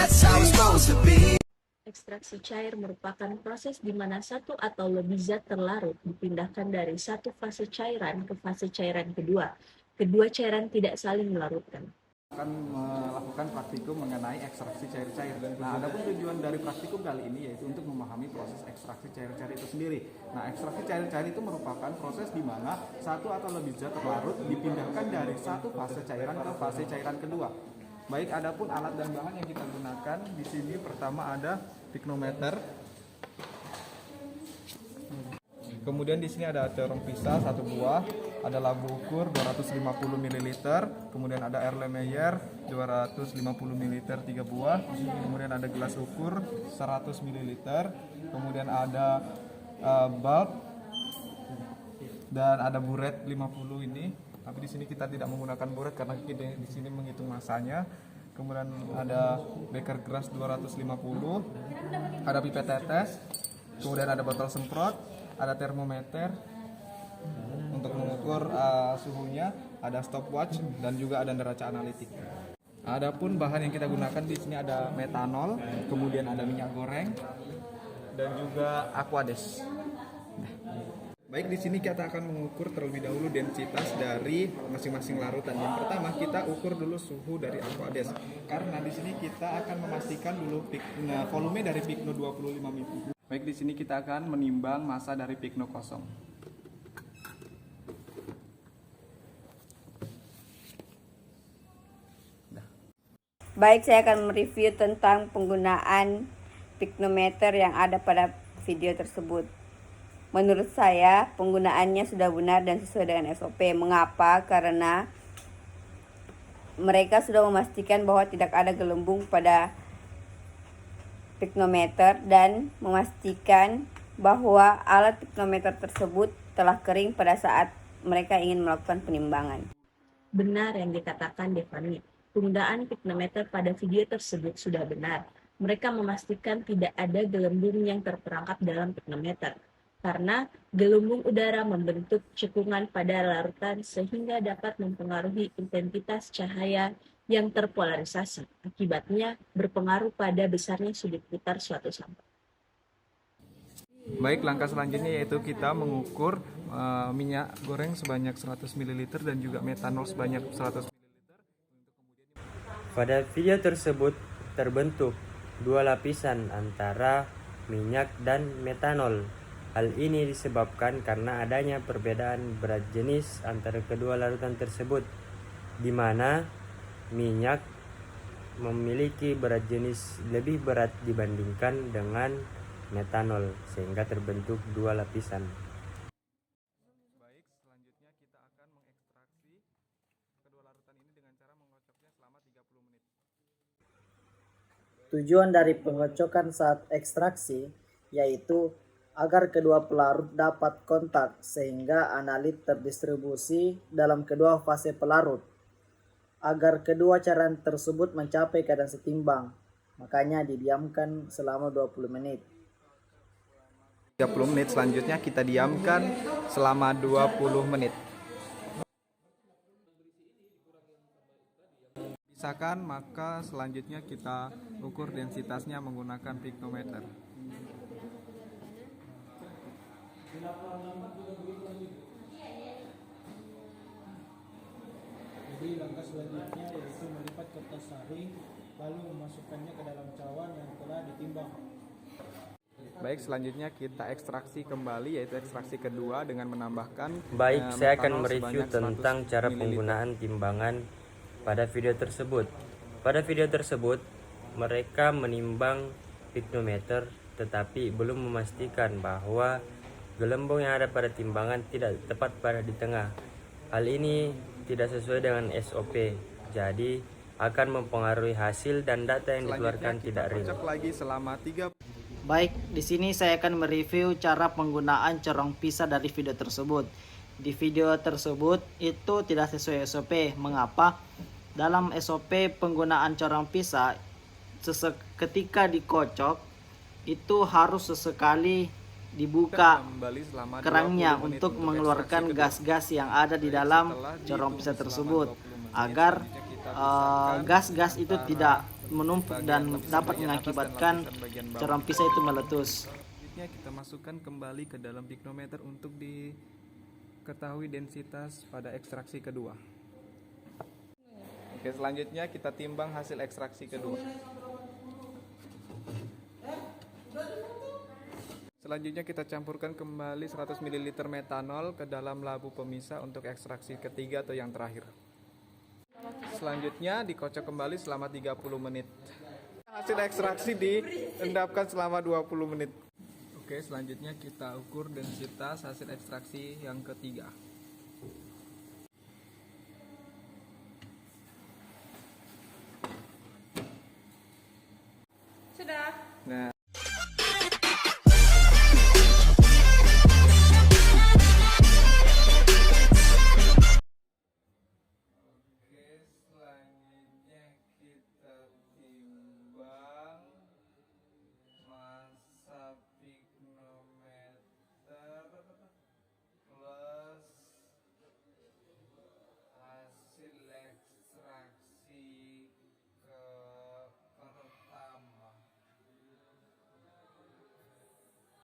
that's how it's supposed to be. Ekstraksi cair merupakan proses di mana satu atau lebih zat terlarut dipindahkan dari satu fase cairan ke fase cairan kedua. Kedua cairan tidak saling melarutkan. Akan melakukan praktikum mengenai ekstraksi cair-cair. Nah, adapun tujuan dari praktikum kali ini yaitu untuk memahami proses ekstraksi cair-cair itu sendiri. Nah, ekstraksi cair-cair itu merupakan proses di mana satu atau lebih zat terlarut dipindahkan dari satu fase cairan ke fase cairan kedua. Baik, adapun alat dan bahan yang kita gunakan di sini pertama ada piknometer. Kemudian di sini ada corong pisah satu buah, ada labu ukur 250 ml, kemudian ada Erlenmeyer 250 ml 3 buah, kemudian ada gelas ukur 100 ml, kemudian ada bulb dan ada buret 50 ini. Tapi di sini kita tidak menggunakan buret karena kita di sini menghitung masanya. Kemudian ada beker gelas 250, ada pipet tetes, kemudian ada botol semprot, ada termometer untuk mengukur suhunya, ada stopwatch dan juga ada neraca analitik. Adapun bahan yang kita gunakan di sini ada metanol, kemudian ada minyak goreng dan juga aquades. Baik, di sini kita akan mengukur terlebih dahulu densitas dari masing-masing larutan. Yang pertama kita ukur dulu suhu dari aquades. Karena di sini kita akan memastikan dulu volume dari Picno 25 ml. Baik, di sini kita akan menimbang massa dari Picno kosong. Baik, saya akan mereview tentang penggunaan piknometer yang ada pada video tersebut. Menurut saya, penggunaannya sudah benar dan sesuai dengan SOP. Mengapa? Karena mereka sudah memastikan bahwa tidak ada gelembung pada piknometer dan memastikan bahwa alat piknometer tersebut telah kering pada saat mereka ingin melakukan penimbangan. Benar yang dikatakan Devani. Penggunaan piknometer pada video tersebut sudah benar. Mereka memastikan tidak ada gelembung yang terperangkap dalam piknometer. Karena gelembung udara membentuk cekungan pada larutan sehingga dapat mempengaruhi intensitas cahaya yang terpolarisasi. Akibatnya berpengaruh pada besarnya sudut putar suatu sampel. Baik, langkah selanjutnya yaitu kita mengukur minyak goreng sebanyak 100 ml dan juga metanol sebanyak 100 ml. Pada video tersebut terbentuk dua lapisan antara minyak dan metanol. Hal ini disebabkan karena adanya perbedaan berat jenis antara kedua larutan tersebut, di mana minyak memiliki berat jenis lebih berat dibandingkan dengan metanol, sehingga terbentuk dua lapisan. Baik, selanjutnya kita akan mengekstraksi kedua larutan ini dengan cara mengocoknya selama 30 menit. Tujuan dari pengocokan saat ekstraksi yaitu agar kedua pelarut dapat kontak sehingga analit terdistribusi dalam kedua fase pelarut, agar kedua cairan tersebut mencapai keadaan setimbang. Makanya didiamkan selama 20 menit. 30 menit selanjutnya kita diamkan selama 20 menit. Pisahkan, maka selanjutnya kita ukur densitasnya menggunakan piknometer. Jadi langkah selanjutnya yaitu melipat kertas saring lalu memasukkannya ke dalam cawan yang telah ditimbang. Baik, selanjutnya kita ekstraksi kembali yaitu ekstraksi kedua dengan menambahkan Baik, saya akan metanol mereview sebanyak tentang 100 cara ml. penggunaan timbangan pada video tersebut. Pada video tersebut, mereka menimbang piknometer tetapi belum memastikan bahwa gelembung yang ada pada timbangan tidak tepat pada di tengah. Hal ini tidak sesuai dengan SOP, jadi akan mempengaruhi hasil dan data yang dikeluarkan tidak real. Lagi selama 3. Baik, di sini saya akan mereview cara penggunaan corong pisah dari video tersebut. Di video tersebut itu tidak sesuai SOP. Mengapa? Dalam SOP penggunaan corong pisah, ketika dikocok itu harus sesekali dibuka kerangnya untuk mengeluarkan gas-gas yang ada di dalam corong pisah tersebut, agar gas-gas itu tidak menumpuk dan dapat mengakibatkan corong pisah itu meletus. Selanjutnya kita masukkan kembali ke dalam piknometer untuk diketahui densitas pada ekstraksi kedua. Oke, selanjutnya kita timbang hasil ekstraksi kedua. Selanjutnya kita campurkan kembali 100 ml metanol ke dalam labu pemisah untuk ekstraksi ketiga atau yang terakhir. Selanjutnya dikocok kembali selama 30 menit. Hasil ekstraksi diendapkan selama 20 menit. Oke, selanjutnya kita ukur densitas hasil ekstraksi yang ketiga. Sudah. Nah,